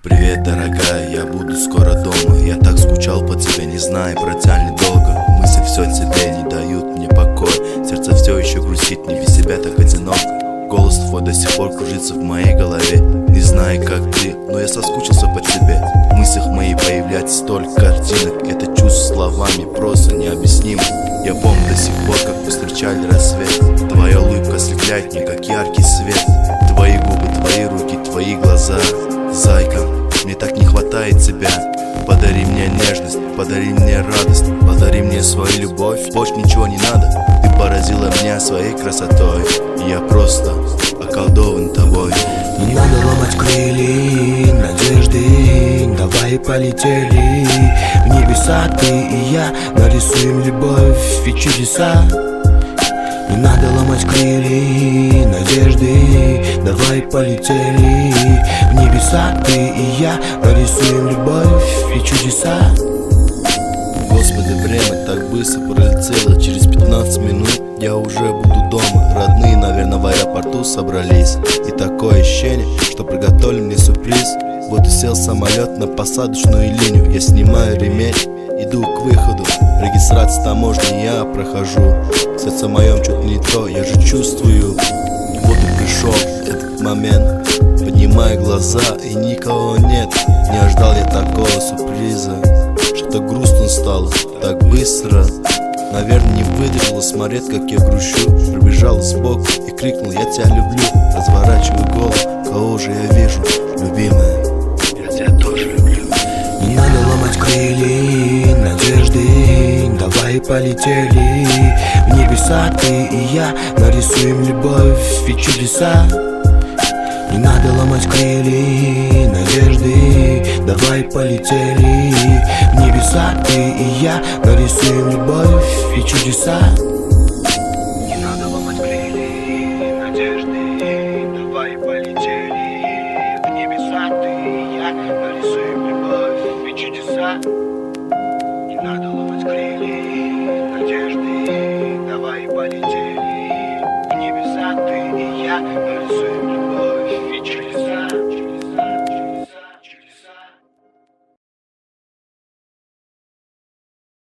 Привет, дорогая, я буду скоро дома. Я так скучал по тебе, не знаю, протянет долго. Мысли все тебе не дают мне покоя. Сердце все еще грустит, не без себя так одиноко. Голос твой до сих пор кружится в моей голове. Не знаю, как ты, но я соскучился по тебе. В мыслях моих появляется столько картинок. Это чувство словами просто необъяснимо. Я помню до сих пор, как мы встречали рассвет. Твоя улыбка ослепляет меня, как яркий свет. Твои губы, твои руки, твои глаза. Зайка, мне так не хватает тебя. Подари мне нежность, подари мне радость, подари мне свою любовь. Больше ничего не надо. Ты поразила меня своей красотой. Я просто околдован тобой. Не надо ломать крылья надежды, давай полетели в небеса. Ты и я нарисуем любовь и чудеса. Не надо ломать крылья надежды, давай полетели в небеса. Ты и я нарисуем любовь и чудеса. Господи, время так быстро пролетело. Через 15 минут я уже буду дома. Родные, наверное, в аэропорту собрались. И такое ощущение, что приготовили мне сюрприз. Вот и сел самолет на посадочную линию. Я снимаю ремень, иду к выходу. Регистрацию таможни я прохожу. В сердце моем что-то не то, я же чувствую. Вот и пришел этот момент. Поднимаю глаза и никого нет. Не ожидал я такого сюрприза. Что-то грустно стало так быстро. Наверное, не выдержала смотреть, как я грущу. Пробежал сбоку и крикнул: я тебя люблю. Разворачиваю голову, кого же я вижу? Любимая, я тебя тоже люблю. Не надо ломать крылья надежды, давай полетели в небеса. Ты и я нарисуем любовь и чудеса. Не надо ломать крылья надежды, давай полетели в небеса. Ты и я нарисуем любовь и чудеса. Не надо ломать крылья надежды, давай полетели в небеса. Ты и я нарисуем любовь и чудеса. Не надо ломать крылья надежды, давай полетели в небеса. Ты и я нарисуем любовь.